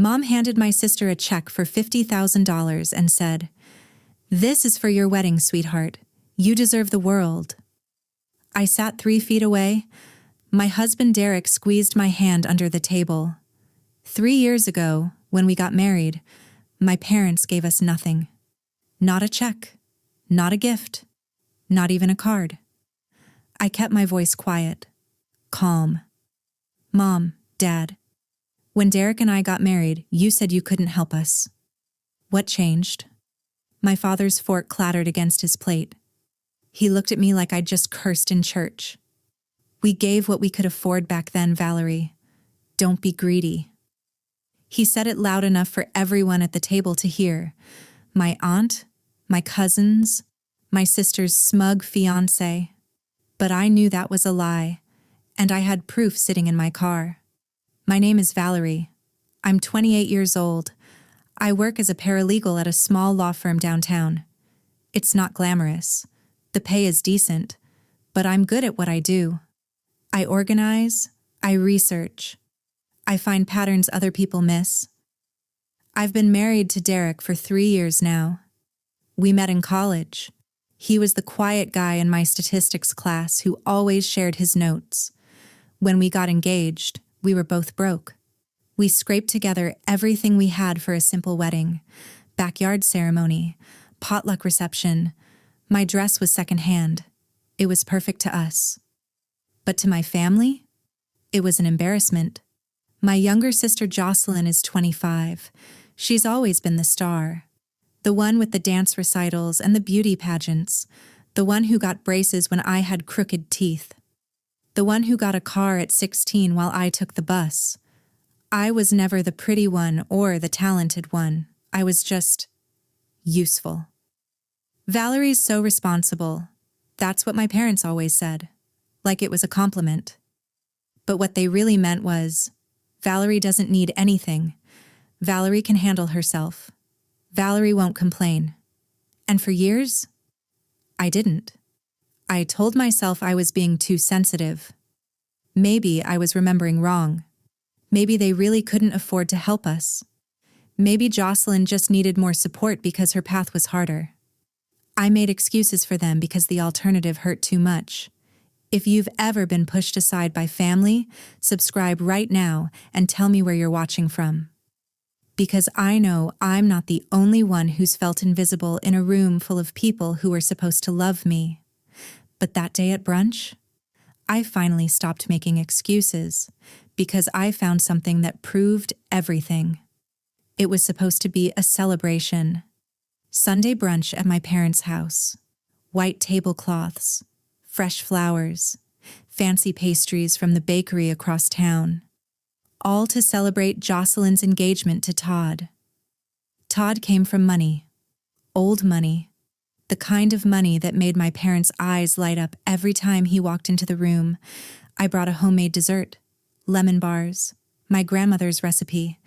Mom handed my sister a check for $50,000 and said, "This is for your wedding, sweetheart. You deserve the world." I sat 3 feet away. My husband Derek squeezed my hand under the table. 3 years ago, when we got married, my parents gave us nothing. Not a check, not a gift, not even a card. I kept my voice quiet, calm. "Mom, Dad, when Derek and I got married, you said you couldn't help us. What changed?" My father's fork clattered against his plate. He looked at me like I'd just cursed in church. "We gave what we could afford back then, Valerie. Don't be greedy." He said it loud enough for everyone at the table to hear. My aunt, my cousins, my sister's smug fiancé. But I knew that was a lie, and I had proof sitting in my car. My name is Valerie. I'm 28 years old. I work as a paralegal at a small law firm downtown. It's not glamorous. The pay is decent, but I'm good at what I do. I organize, I research. I find patterns other people miss. I've been married to Derek for 3 years now. We met in college. He was the quiet guy in my statistics class who always shared his notes. When we got engaged, we were both broke. We scraped together everything we had for a simple wedding, backyard ceremony, potluck reception. My dress was secondhand. It was perfect to us. But to my family, it was an embarrassment. My younger sister Jocelyn is 25. She's always been the star. The one with the dance recitals and the beauty pageants. The one who got braces when I had crooked teeth. The one who got a car at 16 while I took the bus. I was never the pretty one or the talented one. I was just useful. "Valerie's so responsible." That's what my parents always said, like it was a compliment. But what they really meant was, Valerie doesn't need anything. Valerie can handle herself. Valerie won't complain. And for years, I didn't. I told myself I was being too sensitive. Maybe I was remembering wrong. Maybe they really couldn't afford to help us. Maybe Jocelyn just needed more support because her path was harder. I made excuses for them because the alternative hurt too much. If you've ever been pushed aside by family, subscribe right now and tell me where you're watching from. Because I know I'm not the only one who's felt invisible in a room full of people who were supposed to love me. But that day at brunch, I finally stopped making excuses because I found something that proved everything. It was supposed to be a celebration. Sunday brunch at my parents' house. White tablecloths, fresh flowers, fancy pastries from the bakery across town. All to celebrate Jocelyn's engagement to Todd. Todd came from money. Old money. The kind of money that made my parents' eyes light up every time he walked into the room. I brought a homemade dessert, lemon bars, my grandmother's recipe,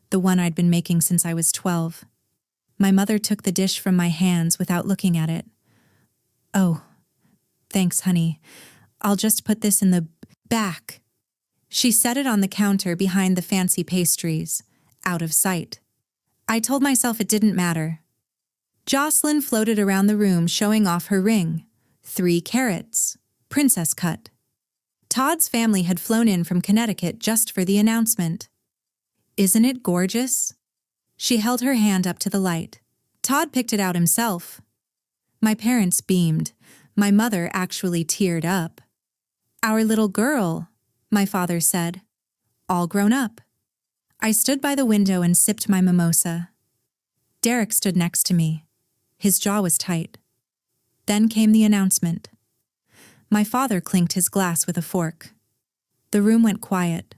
the one I'd been making since I was 12. My mother took the dish from my hands without looking at it. "Oh, thanks, honey. I'll just put this in the back." She set it on the counter behind the fancy pastries, out of sight. I told myself it didn't matter. Jocelyn floated around the room showing off her ring. 3 carats, princess cut. Todd's family had flown in from Connecticut just for the announcement. "Isn't it gorgeous?" She held her hand up to the light. Todd picked it out himself. My parents beamed. My mother actually teared up. "Our little girl," my father said. "All grown up." I stood by the window and sipped my mimosa. Derek stood next to me. His jaw was tight. Then came the announcement. My father clinked his glass with a fork. The room went quiet.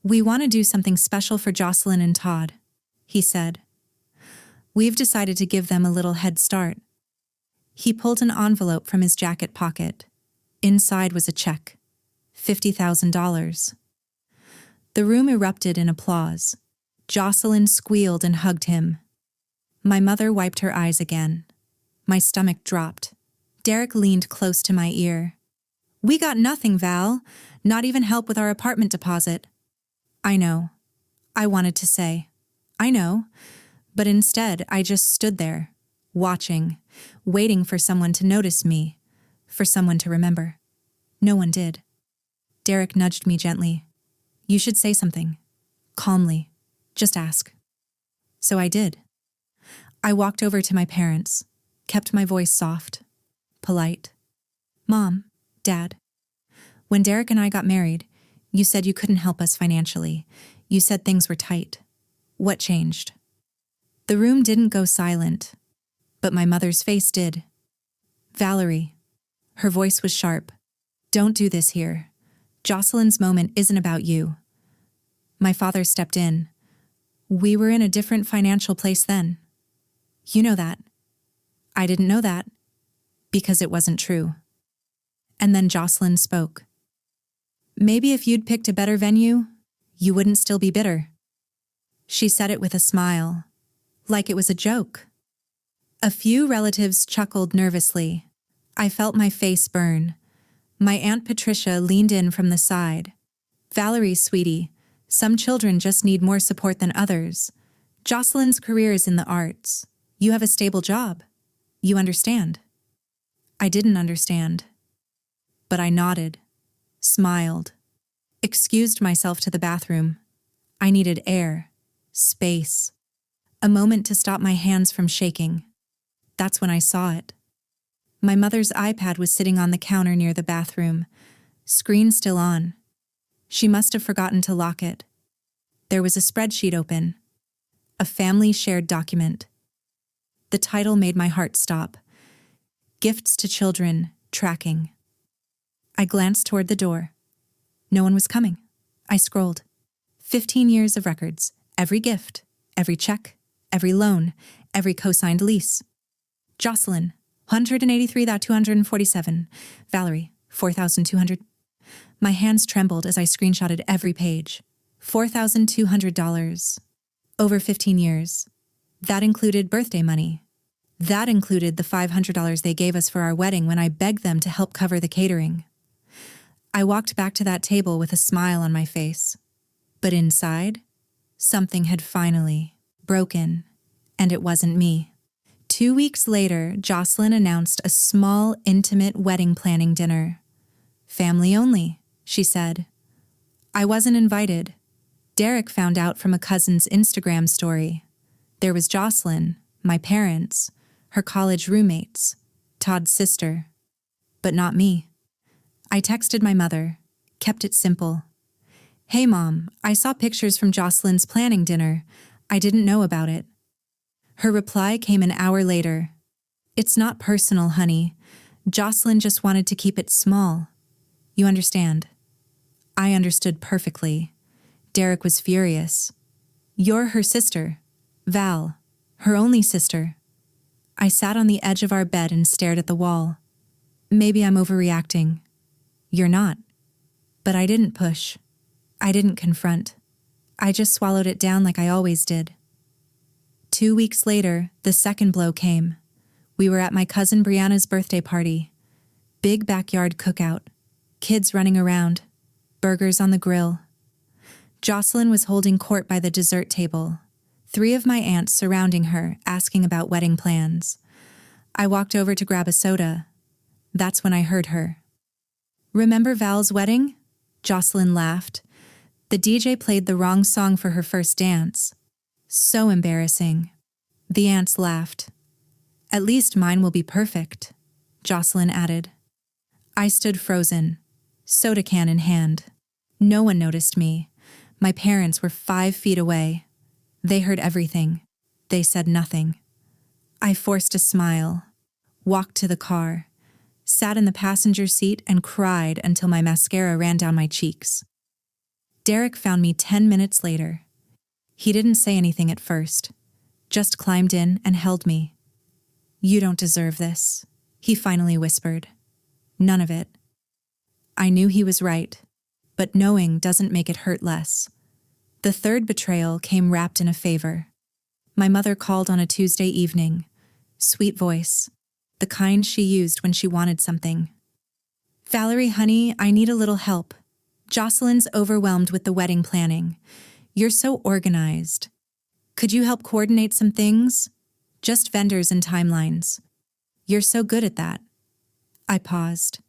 "We want to do something special for Jocelyn and Todd," he said. "We've decided to give them a little head start." He pulled an envelope from his jacket pocket. Inside was a check. $50,000. The room erupted in applause. Jocelyn squealed and hugged him. My mother wiped her eyes again. My stomach dropped. Derek leaned close to my ear. "We got nothing, Val. Not even help with our apartment deposit." "I know. I wanted to say, I know, but instead I just stood there, watching, waiting for someone to notice me, for someone to remember. No one did. Derek nudged me gently. You should say something. Calmly. Just ask. So I did. I walked over to my parents, kept my voice soft, polite. Mom, Dad, when Derek and I got married, you said you couldn't help us financially. You said things were tight. What changed? The room didn't go silent, but my mother's face did. Valerie. Her voice was sharp. Don't do this here. Jocelyn's moment isn't about you. My father stepped in. We were in a different financial place then. You know that. I didn't know that, because it wasn't true. And then Jocelyn spoke. Maybe if you'd picked a better venue, you wouldn't still be bitter. She said it with a smile, like it was a joke. A few relatives chuckled nervously. I felt my face burn. My Aunt Patricia leaned in from the side. Valerie, sweetie, some children just need more support than others. Jocelyn's career is in the arts. You have a stable job. You understand. I didn't understand. But I nodded, smiled, excused myself to the bathroom. I needed air, space, a moment to stop my hands from shaking. That's when I saw it. My mother's iPad was sitting on the counter near the bathroom, screen still on. She must have forgotten to lock it. There was a spreadsheet open, a family-shared document. The title made my heart stop. Gifts to Children, Tracking. I glanced toward the door. No one was coming. I scrolled. 15 years of records, every gift, every check, every loan, every co-signed lease. Jocelyn, 183,247. Valerie, 4,200. My hands trembled as I screenshotted every page. $4,200. Over 15 years. That included birthday money. That included the $500 they gave us for our wedding when I begged them to help cover the catering. I walked back to that table with a smile on my face. But inside, something had finally broken, and it wasn't me. 2 weeks later, Jocelyn announced a small, intimate wedding planning dinner. Family only, she said. I wasn't invited. Derek found out from a cousin's Instagram story. There was Jocelyn, my parents, her college roommates, Todd's sister. But not me. I texted my mother, kept it simple. Hey Mom, I saw pictures from Jocelyn's planning dinner. I didn't know about it. Her reply came an hour later. It's not personal, honey. Jocelyn just wanted to keep it small. You understand? I understood perfectly. Derek was furious. You're her sister, Val, her only sister. I sat on the edge of our bed and stared at the wall. Maybe I'm overreacting. You're not. But I didn't push. I didn't confront. I just swallowed it down like I always did. 2 weeks later, the second blow came. We were at my cousin Brianna's birthday party. Big backyard cookout. Kids running around. Burgers on the grill. Jocelyn was holding court by the dessert table. 3 of my aunts surrounding her, asking about wedding plans. I walked over to grab a soda. That's when I heard her. Remember Val's wedding? Jocelyn laughed. The DJ played the wrong song for her first dance. So embarrassing. The aunts laughed. At least mine will be perfect, Jocelyn added. I stood frozen, soda can in hand. No one noticed me. My parents were 5 feet away. They heard everything. They said nothing. I forced a smile, walked to the car, sat in the passenger seat and cried until my mascara ran down my cheeks. Derek found me 10 minutes later. He didn't say anything at first, just climbed in and held me. You don't deserve this, he finally whispered. None of it. I knew he was right, but knowing doesn't make it hurt less. The third betrayal came wrapped in a favor. My mother called on a Tuesday evening. Sweet voice, the kind she used when she wanted something. Valerie, honey, I need a little help. Jocelyn's overwhelmed with the wedding planning. You're so organized. Could you help coordinate some things? Just vendors and timelines. You're so good at that. I paused.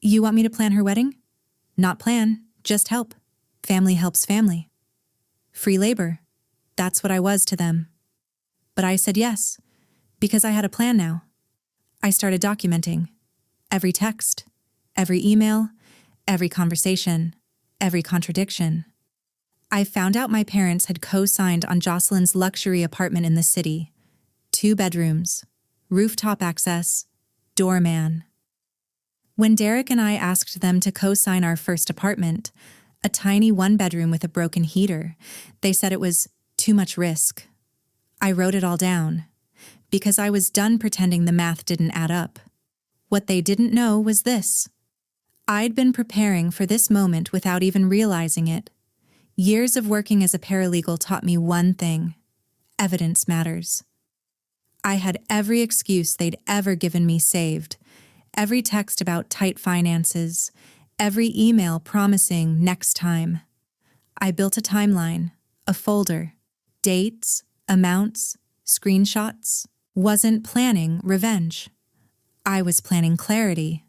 You want me to plan her wedding? Not plan, just help. Family helps family. Free labor. That's what I was to them. But I said yes, because I had a plan now. I started documenting every text, every email, every conversation, every contradiction. I found out my parents had co-signed on Jocelyn's luxury apartment in the city. 2 bedrooms, rooftop access, doorman. When Derek and I asked them to co-sign our first apartment, a tiny 1-bedroom with a broken heater, they said it was too much risk. I wrote it all down, because I was done pretending the math didn't add up. What they didn't know was this. I'd been preparing for this moment without even realizing it. Years of working as a paralegal taught me one thing: evidence matters. I had every excuse they'd ever given me saved, every text about tight finances, every email promising next time. I built a timeline, a folder, dates, amounts, screenshots. Wasn't planning revenge. I was planning clarity.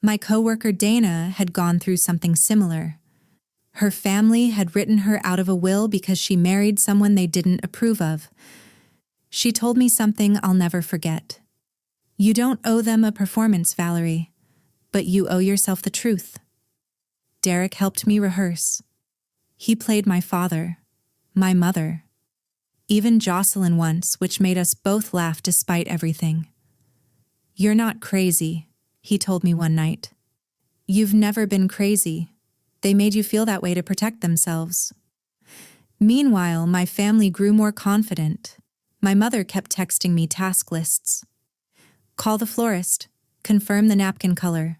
My coworker Dana had gone through something similar. Her family had written her out of a will because she married someone they didn't approve of. She told me something I'll never forget. You don't owe them a performance, Valerie, but you owe yourself the truth. Derek helped me rehearse. He played my father, my mother, even Jocelyn once, which made us both laugh despite everything. You're not crazy, he told me one night. You've never been crazy. They made you feel that way to protect themselves. Meanwhile, my family grew more confident. My mother kept texting me task lists. Call the florist, confirm the napkin color,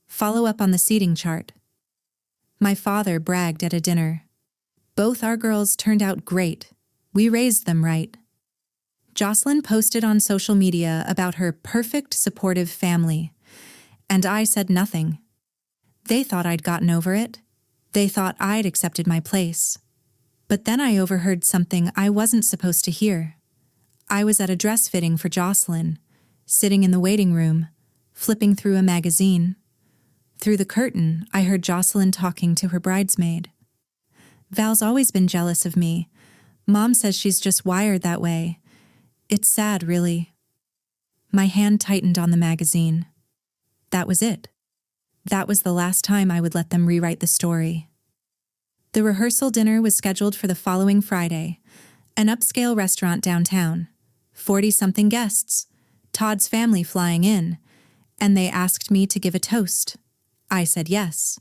follow up on the seating chart. My father bragged at a dinner. Both our girls turned out great. We raised them right. Jocelyn posted on social media about her perfect, supportive family, and I said nothing. They thought I'd gotten over it. They thought I'd accepted my place. But then I overheard something I wasn't supposed to hear. I was at a dress fitting for Jocelyn, sitting in the waiting room, flipping through a magazine. Through the curtain, I heard Jocelyn talking to her bridesmaid. Val's always been jealous of me. Mom says she's just wired that way. It's sad, really. My hand tightened on the magazine. That was it. That was the last time I would let them rewrite the story. The rehearsal dinner was scheduled for the following Friday, an upscale restaurant downtown. 40-something guests, Todd's family flying in, and they asked me to give a toast. I said yes.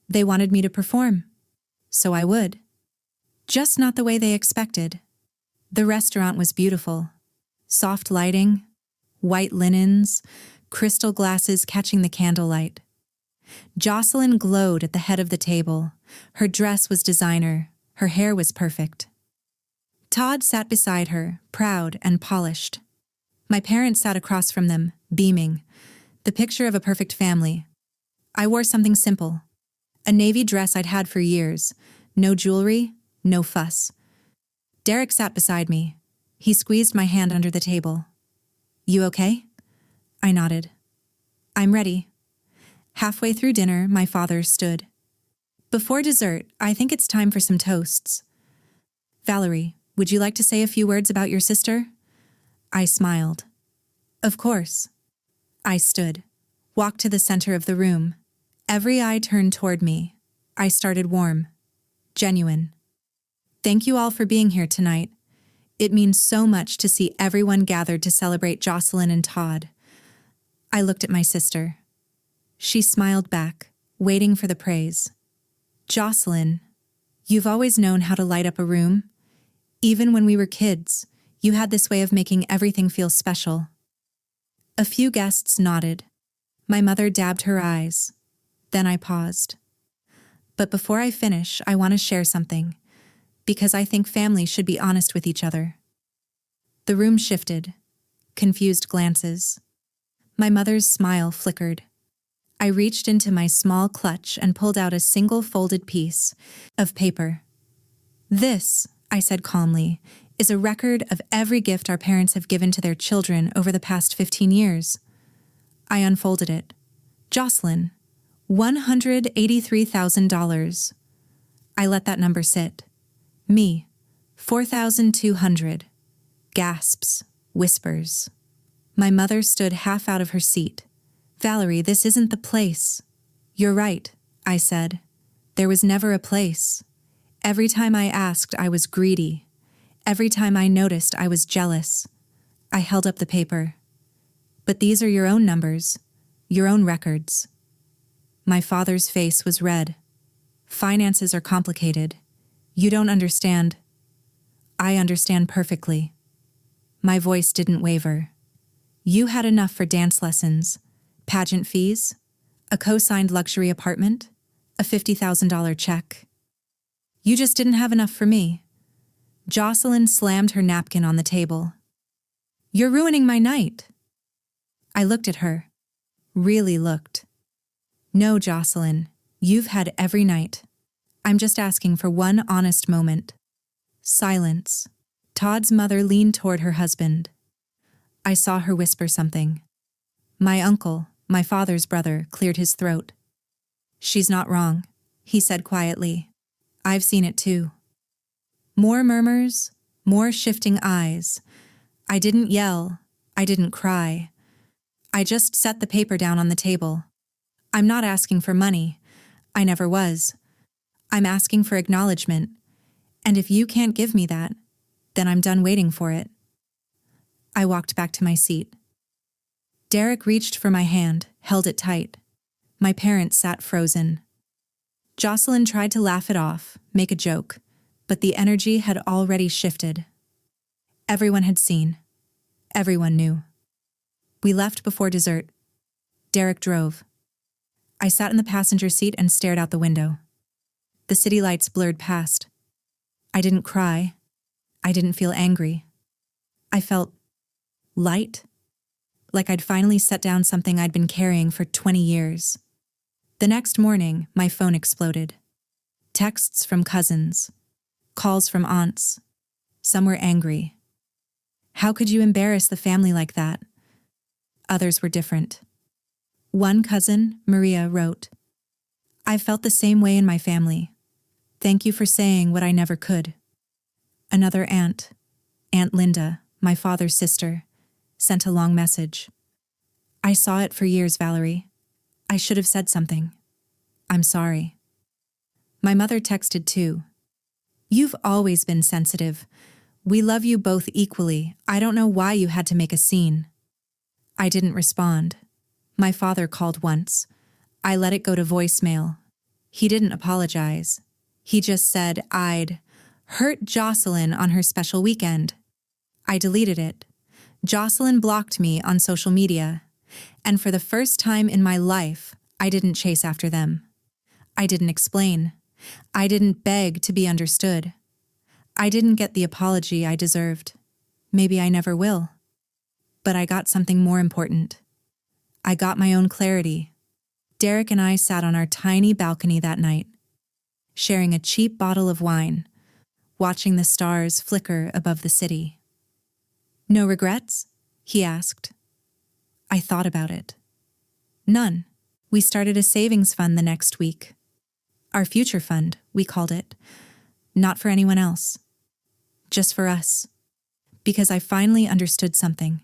They wanted me to perform, so I would. Just not the way they expected. The restaurant was beautiful. Soft lighting, white linens, crystal glasses catching the candlelight. Jocelyn glowed at the head of the table. Her dress was designer. Her hair was perfect. Todd sat beside her, proud and polished. My parents sat across from them, beaming. The picture of a perfect family. I wore something simple. A navy dress I'd had for years. No jewelry, no fuss. Derek sat beside me. He squeezed my hand under the table. You okay? I nodded. I'm ready. Halfway through dinner, my father stood. Before dessert, I think it's time for some toasts. Valerie, would you like to say a few words about your sister? I smiled. Of course. I stood, walked to the center of the room. Every eye turned toward me. I started warm, genuine. Thank you all for being here tonight. It means so much to see everyone gathered to celebrate Jocelyn and Todd. I looked at my sister. She smiled back, waiting for the praise. Jocelyn, you've always known how to light up a room. Even when we were kids, you had this way of making everything feel special. A few guests nodded. My mother dabbed her eyes. Then I paused. But before I finish, I want to share something, because I think families should be honest with each other. The room shifted, confused glances. My mother's smile flickered. I reached into my small clutch and pulled out a single folded piece of paper. This, I said calmly, is a record of every gift our parents have given to their children over the past 15 years. I unfolded it. Jocelyn, $183,000. I let that number sit. Me, 4,200. Gasps, whispers. My mother stood half out of her seat. Valerie, this isn't the place. You're right, I said. There was never a place. Every time I asked, I was greedy. Every time I noticed, I was jealous. I held up the paper. But these are your own numbers, your own records. My father's face was red. Finances are complicated. You don't understand. I understand perfectly. My voice didn't waver. You had enough for dance lessons, pageant fees, a co-signed luxury apartment, a $50,000 check. You just didn't have enough for me. Jocelyn slammed her napkin on the table. You're ruining my night. I looked at her. Really looked. No, Jocelyn, you've had every night. I'm just asking for one honest moment. Silence. Todd's mother leaned toward her husband. I saw her whisper something. My uncle, my father's brother, cleared his throat. She's not wrong, he said quietly. I've seen it too. More murmurs, more shifting eyes. I didn't yell. I didn't cry. I just set the paper down on the table. I'm not asking for money. I never was. I'm asking for acknowledgement. And if you can't give me that, then I'm done waiting for it. I walked back to my seat. Derek reached for my hand, held it tight. My parents sat frozen. Jocelyn tried to laugh it off, make a joke, but the energy had already shifted. Everyone had seen. Everyone knew. We left before dessert. Derek drove. I sat in the passenger seat and stared out the window. The city lights blurred past. I didn't cry. I didn't feel angry. I felt light, like I'd finally set down something I'd been carrying for 20 years. The next morning, my phone exploded. Texts from cousins, calls from aunts. Some were angry. How could you embarrass the family like that? Others were different. One cousin, Maria, wrote, I've felt the same way in my family. Thank you for saying what I never could. Another aunt, Aunt Linda, my father's sister, sent a long message. I saw it for years, Valerie. I should have said something. I'm sorry. My mother texted too. You've always been sensitive. We love you both equally. I don't know why you had to make a scene. I didn't respond. My father called once. I let it go to voicemail. He didn't apologize. He just said I'd hurt Jocelyn on her special weekend. I deleted it. Jocelyn blocked me on social media. And for the first time in my life, I didn't chase after them. I didn't explain. I didn't beg to be understood. I didn't get the apology I deserved. Maybe I never will. But I got something more important. I got my own clarity. Derek and I sat on our tiny balcony that night, sharing a cheap bottle of wine, watching the stars flicker above the city. No regrets? He asked. I thought about it. None. We started a savings fund the next week. Our future fund, we called it. Not for anyone else. Just for us. Because I finally understood something.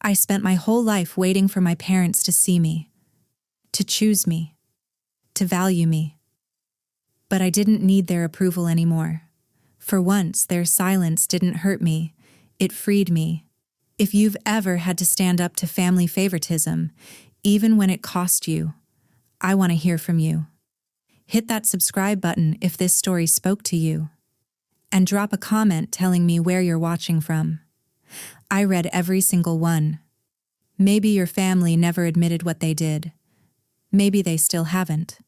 I spent my whole life waiting for my parents to see me, to choose me, to value me. But I didn't need their approval anymore. For once, their silence didn't hurt me. It freed me. If you've ever had to stand up to family favoritism, even when it cost you, I want to hear from you. Hit that subscribe button if this story spoke to you. And drop a comment telling me where you're watching from. I read every single one. Maybe your family never admitted what they did. Maybe they still haven't.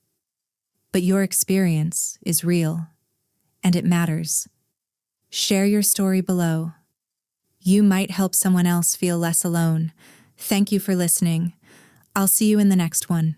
But your experience is real, and it matters. Share your story below. You might help someone else feel less alone. Thank you for listening. I'll see you in the next one.